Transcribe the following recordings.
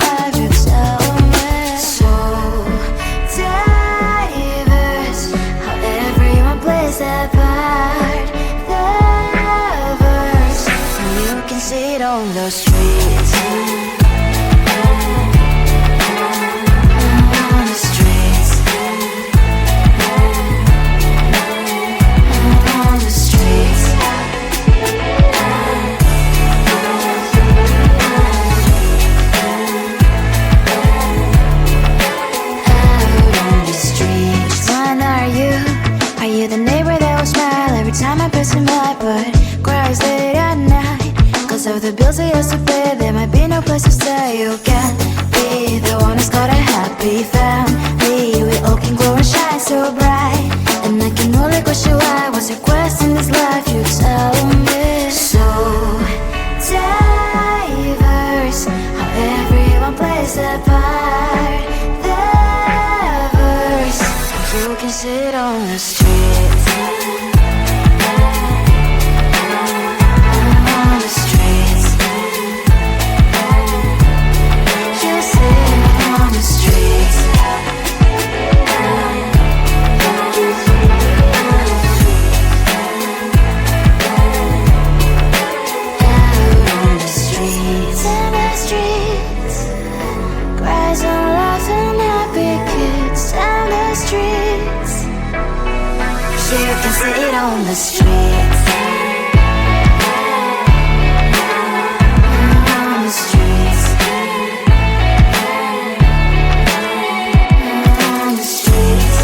life, you tell me. So diverse, how everyone plays their part. Diverse, and you can see it on the streets. On the streets. On the streets. Are you the neighbor that will smile every time I pass him by, but cries late at night? Cause of the bills I used to pay, there might be no place to stay. You can't be the one who's got a happy family. We all can glow and shine so bright, and I can only question why. What's your quest in this life, you tell me. So diverse, how everyone plays their part. Diverse, you can sit on the streets. On the streets. You sit on the streets. Out on the streets. In the streets. Cries and laughing happy kids. Down the streets. You can see it on the streets. On the streets. On the streets.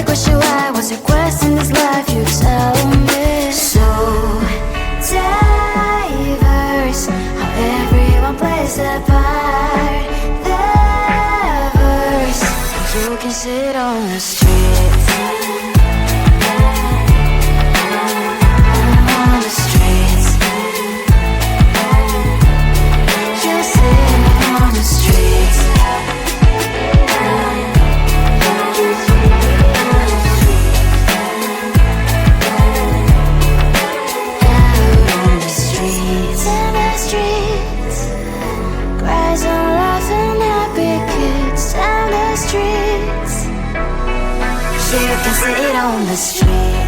question why. What's your quest in this life? You tell me. So diverse, how everyone plays their part. Their verse, you can sit on the street. On the streets, you sit on the streets. You can sit on the street.